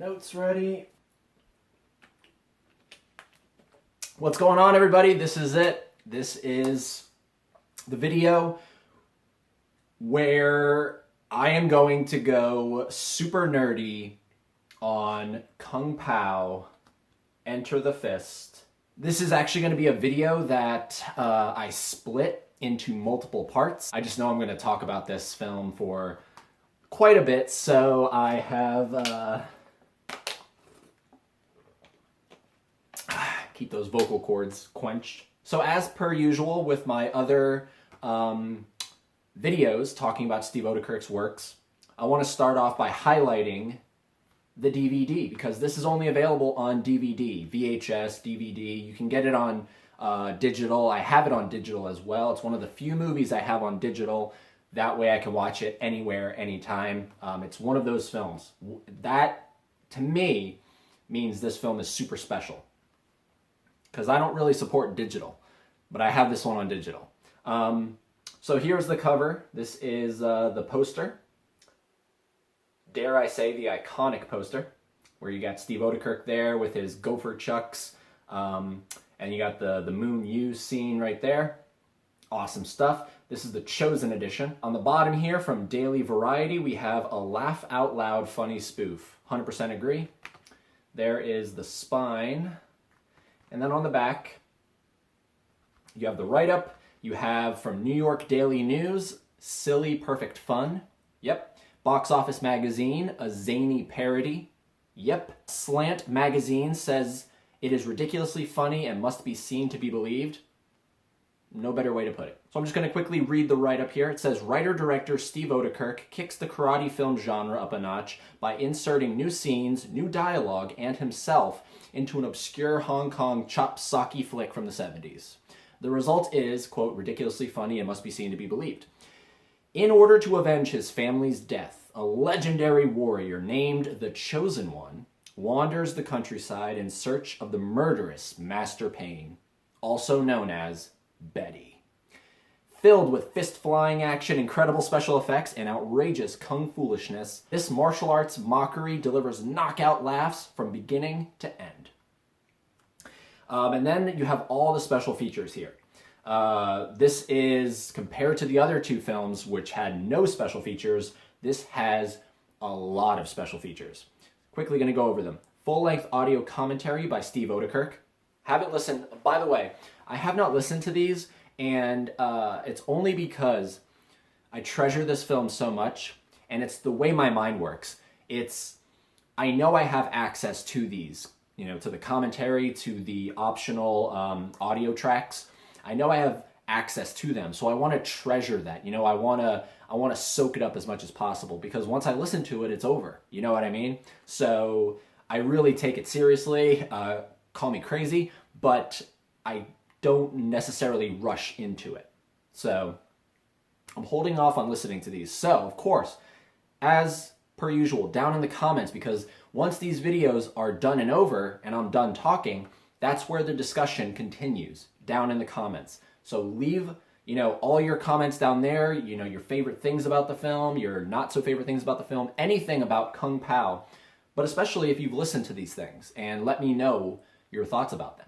notes ready. What's going on, everybody? This is it. This is the video where I am going to go super nerdy on Kung Pao, Enter the Fist. This is actually going to be a video that I split into multiple parts. I just know I'm going to talk about this film for quite a bit, so I have keep those vocal cords quenched. So as per usual with my other videos talking about Steve Oedekerk's works, I want to start off by highlighting the DVD, because this is only available on DVD, VHS, DVD. You can get it on digital. I have it on digital as well. It's one of the few movies I have on digital. That way I can watch it anywhere, anytime. It's one of those films. That, to me, means this film is super special, because I don't really support digital, but I have this one on digital. So here's the cover. This is the poster. Dare I say the iconic poster, where you got Steve Oedekerk there with his gopher chucks, and you got the Moon U scene right there. Awesome stuff. This is the Chosen edition. On the bottom here from Daily Variety, we have a laugh out loud funny spoof. 100% agree. There is the spine. And then on the back, you have the write-up. You have from New York Daily News, Silly Perfect Fun. Yep. Box Office Magazine, a zany parody. Yep. Slant Magazine says it is ridiculously funny and must be seen to be believed. No better way to put it. So I'm just going to quickly read the write-up here. It says, writer-director Steve Oedekerk kicks the karate film genre up a notch by inserting new scenes, new dialogue, and himself into an obscure Hong Kong chop socky flick from the 70s. The result is, quote, ridiculously funny and must be seen to be believed. In order to avenge his family's death, a legendary warrior named the Chosen One wanders the countryside in search of the murderous Master Payne, also known as Betty. Filled with fist-flying action, incredible special effects, and outrageous kung foolishness, this martial arts mockery delivers knockout laughs from beginning to end. And then you have all the special features here. This is, compared to the other two films, which had no special features, this has a lot of special features. Quickly going to go over them. Full-length audio commentary by Steve Oedekerk. Haven't listened, by the way, I have not listened to these, and it's only because I treasure this film so much, and it's the way my mind works. I know I have access to these, to the commentary, to the optional audio tracks. I know I have access to them, so I want to treasure that. I want to soak it up as much as possible, because once I listen to it, it's over. You know what I mean? So I really take it seriously. Call me crazy, but I don't necessarily rush into it. So I'm holding off on listening to these. So, of course, as per usual, down in the comments, because once these videos are done and over and I'm done talking, that's where the discussion continues, down in the comments. So leave, all your comments down there, your favorite things about the film, your not so favorite things about the film, anything about Kung Pao, but especially if you've listened to these things, and let me know your thoughts about them.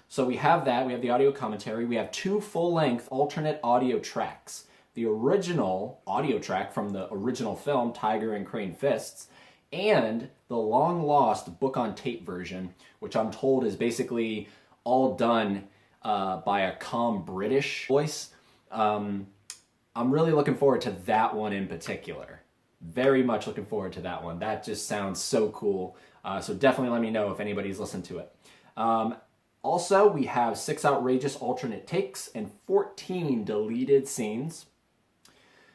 So we have that, we have the audio commentary, we have two full-length alternate audio tracks. The original audio track from the original film, Tiger and Crane Fists, and the long-lost book-on-tape version, which I'm told is basically all done by a calm British voice. I'm really looking forward to that one in particular. Very much looking forward to that one. That just sounds so cool. So definitely let me know if anybody's listened to it. Also, we have 6 outrageous alternate takes and 14 deleted scenes.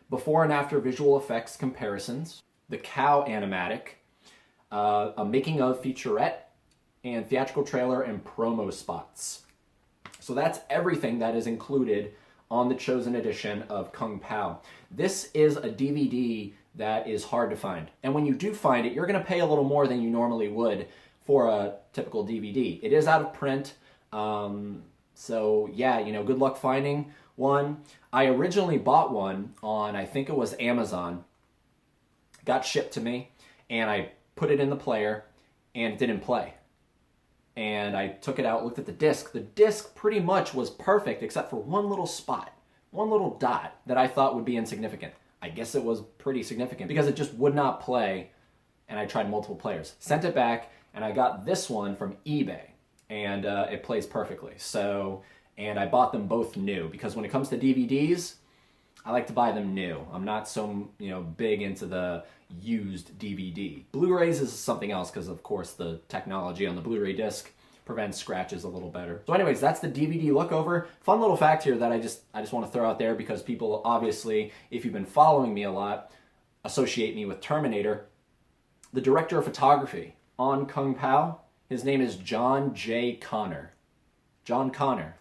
Before and after visual effects comparisons. The Cow animatic. A making of featurette. And theatrical trailer and promo spots. So that's everything that is included on the Chosen edition of Kung Pao. This is a DVD that is hard to find. And when you do find it, you're going to pay a little more than you normally would for a typical DVD. It is out of print. So yeah, good luck finding one. I originally bought one on, I think it was Amazon. Got shipped to me, and I put it in the player, and it didn't play. And I took it out, looked at the disc. The disc pretty much was perfect except for one little spot, one little dot that I thought would be insignificant. I guess it was pretty significant because it just would not play, and I tried multiple players. Sent it back, and I got this one from eBay, and it plays perfectly. So, and I bought them both new because when it comes to DVDs, I like to buy them new. I'm not so, big into the used DVD. Blu-rays is something else because, of course, the technology on the Blu-ray disc prevents scratches a little better. So anyways, that's the DVD look over. Fun little fact here that I just want to throw out there because people obviously, if you've been following me a lot, associate me with Terminator. The director of photography on Kung Pao, his name is John J. Connor. John Connor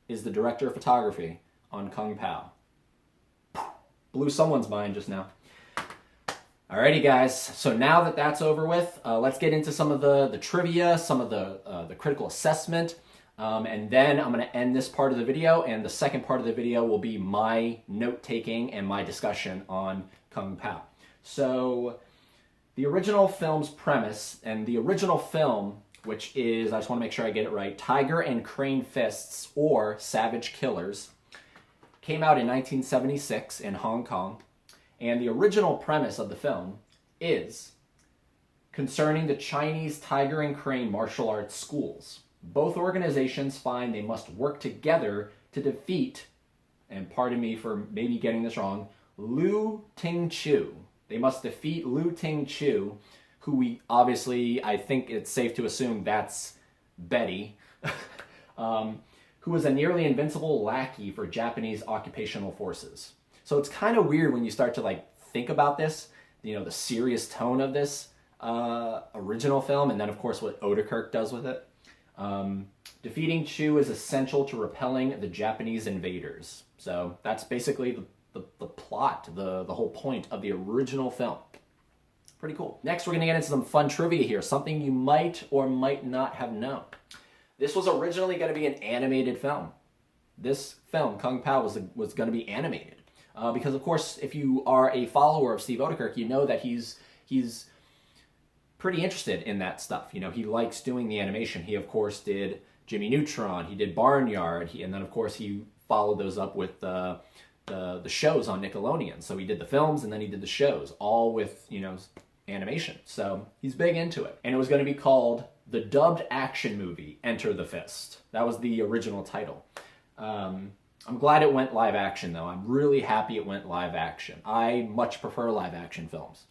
is the director of photography on Kung Pao. Blew someone's mind just now. Alrighty, guys. So now that that's over with, let's get into some of the trivia, some of the critical assessment, and then I'm going to end this part of the video, and the second part of the video will be my note-taking and my discussion on Kung Pao. So the original film's premise, and the original film, which is, I just want to make sure I get it right, Tiger and Crane Fists, or Savage Killers, came out in 1976 in Hong Kong. And the original premise of the film is concerning the Chinese Tiger and Crane martial arts schools. Both organizations find they must work together to defeat, and pardon me for maybe getting this wrong, Lu Ting-Chu. They must defeat Lu Ting-Chu, who we obviously, I think it's safe to assume that's Betty, who is a nearly invincible lackey for Japanese occupational forces. So it's kind of weird when you start to think about this, the serious tone of this original film, and then of course what Odenkirk does with it. Defeating Chu is essential to repelling the Japanese invaders. So that's basically the plot, the whole point of the original film. Pretty cool. Next, we're going to get into some fun trivia here, something you might or might not have known. This was originally going to be an animated film. This film, Kung Pao, was going to be animated. Because, of course, if you are a follower of Steve Odenkirk, you know that he's pretty interested in that stuff. He likes doing the animation. He, of course, did Jimmy Neutron. He did Barnyard. And then, of course, he followed those up with the shows on Nickelodeon. So he did the films and then he did the shows, all with, animation. So he's big into it. And it was going to be called the dubbed action movie, Enter the Fist. That was the original title. I'm glad it went live action, though. I'm really happy it went live action. I much prefer live action films.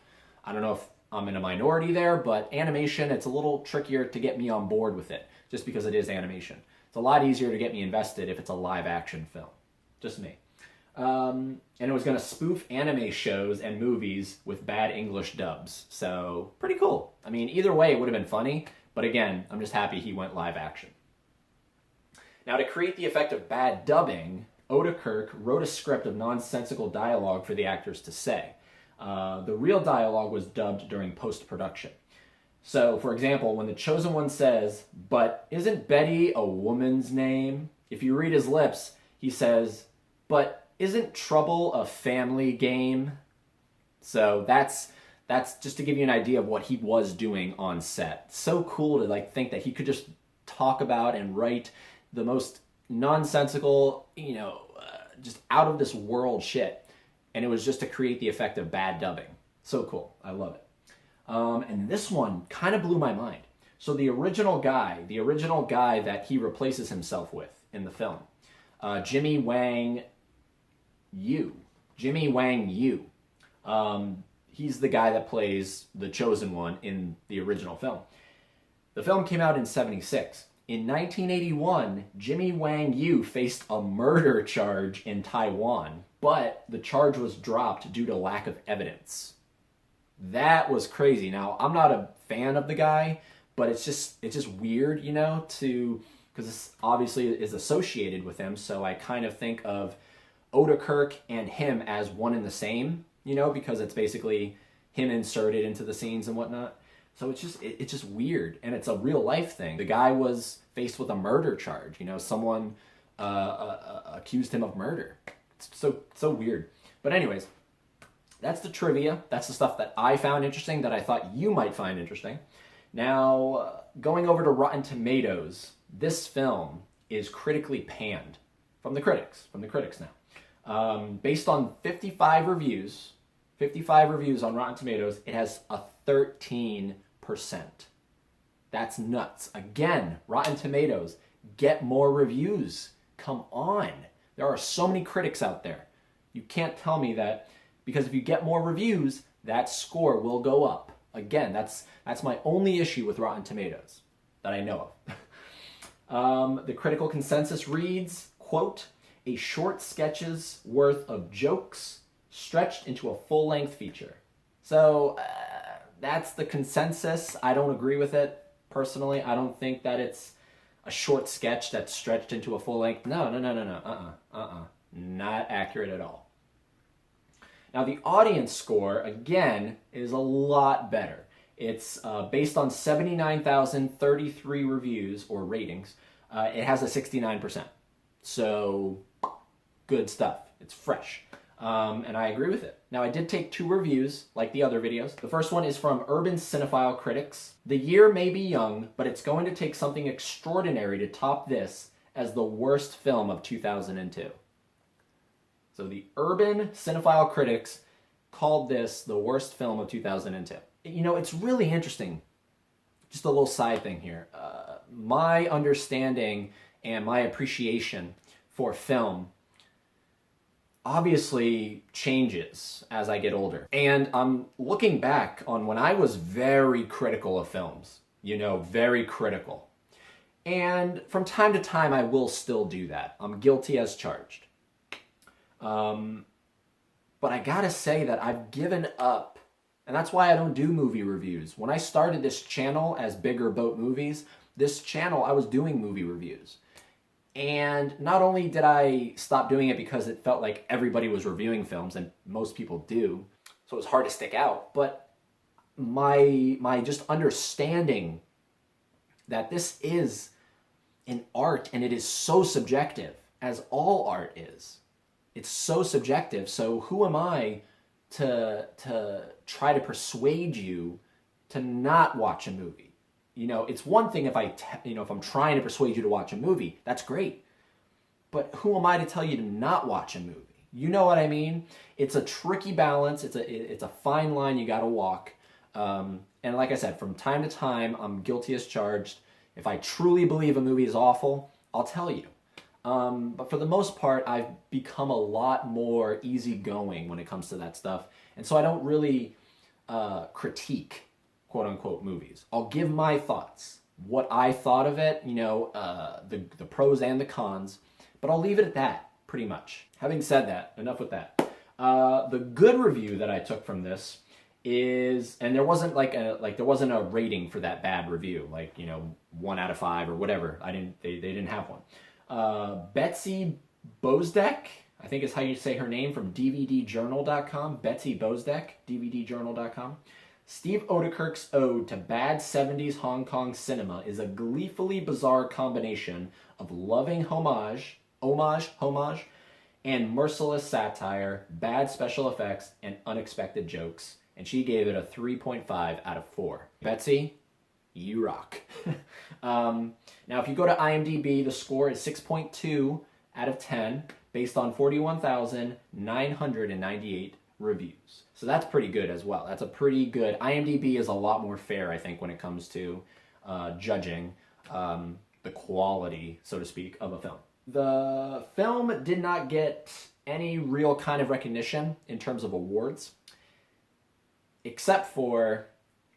I don't know if I'm in a minority there, but animation, it's a little trickier to get me on board with it, just because it is animation. It's a lot easier to get me invested if it's a live action film. Just me. And it was going to spoof anime shows and movies with bad English dubs. So, pretty cool. I mean, either way, it would have been funny. But again, I'm just happy he went live action. Now, to create the effect of bad dubbing, Odenkirk wrote a script of nonsensical dialogue for the actors to say. The real dialogue was dubbed during post-production. So, for example, when the Chosen One says, "But isn't Betty a woman's name?" If you read his lips, he says, "But isn't trouble a family game?" So that's just to give you an idea of what he was doing on set. So cool to think that he could just talk about and write the most nonsensical, just out of this world shit. And it was just to create the effect of bad dubbing. So cool. I love it. And this one kind of blew my mind. So the original guy that he replaces himself with in the film, Jimmy Wang Yu. He's the guy that plays the Chosen One in the original film. The film came out in 1976. In 1981, Jimmy Wang Yu faced a murder charge in Taiwan, but the charge was dropped due to lack of evidence. That was crazy. Now, I'm not a fan of the guy, but it's just weird, because this obviously is associated with him, so I kind of think of Odenkirk and him as one and the same, because it's basically him inserted into the scenes and whatnot. So it's just weird, and it's a real life thing. The guy was faced with a murder charge. Someone accused him of murder. It's so weird. But anyways, that's the trivia. That's the stuff that I found interesting, that I thought you might find interesting. Now, going over to Rotten Tomatoes, this film is critically panned from the critics now. Based on 55 reviews on Rotten Tomatoes, it has a 13%. That's nuts. Again, Rotten Tomatoes, get more reviews. Come on. There are so many critics out there. You can't tell me that, because if you get more reviews, that score will go up. Again, that's my only issue with Rotten Tomatoes that I know of. The critical consensus reads, quote, "A short sketch's worth of jokes stretched into a full-length feature." So that's the consensus. I don't agree with it. Personally, I don't think that it's a short sketch that's stretched into a full-length. No. Not accurate at all. Now, the audience score, again, is a lot better. It's based on 79,033 reviews or ratings. It has a 69%. So, good stuff. It's fresh. And I agree with it. Now, I did take 2 reviews, like the other videos. The first one is from Urban Cinephile Critics. "The year may be young, but it's going to take something extraordinary to top this as the worst film of 2002. So the Urban Cinephile Critics called this the worst film of 2002. You know, it's really interesting. Just a little side thing here. My understanding and my appreciation for film obviously changes as I get older. And I'm looking back on when I was very critical of films, very critical. And from time to time, I will still do that. I'm guilty as charged. But I gotta say that I've given up, and that's why I don't do movie reviews. When I started this channel as Bigger Boat Movies, this channel, I was doing movie reviews. And not only did I stop doing it because it felt like everybody was reviewing films, and most people do, so it was hard to stick out, but my just understanding that this is an art, and it is so subjective, as all art is. It's so subjective, so who am I to try to persuade you to not watch a movie? It's one thing if if I'm trying to persuade you to watch a movie, that's great. But who am I to tell you to not watch a movie? You know what I mean? It's a tricky balance. It's a fine line you got to walk. And like I said, from time to time, I'm guilty as charged. If I truly believe a movie is awful, I'll tell you. But for the most part, I've become a lot more easygoing when it comes to that stuff. And so I don't really critique quote-unquote movies. I'll give my thoughts, what I thought of it, the pros and the cons, but I'll leave it at that, pretty much. Having said that, enough with that. The good review that I took from this is, and there wasn't there wasn't a rating for that bad review, 1 out of 5 or whatever. They didn't have one. Betsy Bozdek, I think is how you say her name, from DVDjournal.com. Betsy Bozdek, DVDjournal.com. "Steve Odekirk's ode to bad 70s Hong Kong cinema is a gleefully bizarre combination of loving homage, and merciless satire, bad special effects, and unexpected jokes." And she gave it a 3.5 out of 4. Betsy, you rock. Now, if you go to IMDb, the score is 6.2 out of 10, based on 41,998 reviews. So that's pretty good as well. That's a pretty good. IMDb is a lot more fair, I think, when it comes to judging the quality, so to speak, of a film. The film did not get any real kind of recognition in terms of awards, except for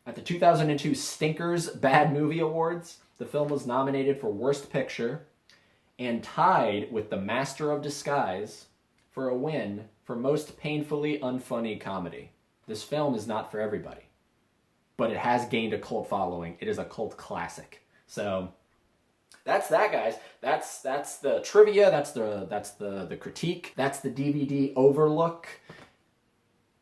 at the 2002 Stinkers Bad Movie Awards. The film was nominated for Worst Picture and tied with The Master of Disguise for a win for Most Painfully Unfunny Comedy. This film is not for everybody, but it has gained a cult following. It is a cult classic. So that's that, guys. That's the trivia. That's the critique. That's the DVD overlook.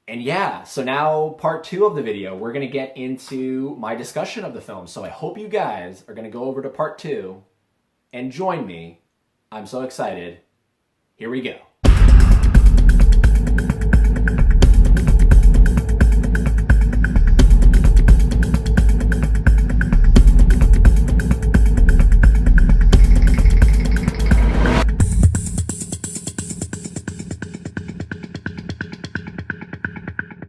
And yeah, so now part 2 of the video, we're going to get into my discussion of the film. So I hope you guys are going to go over to part 2 and join me. I'm so excited. Here we go.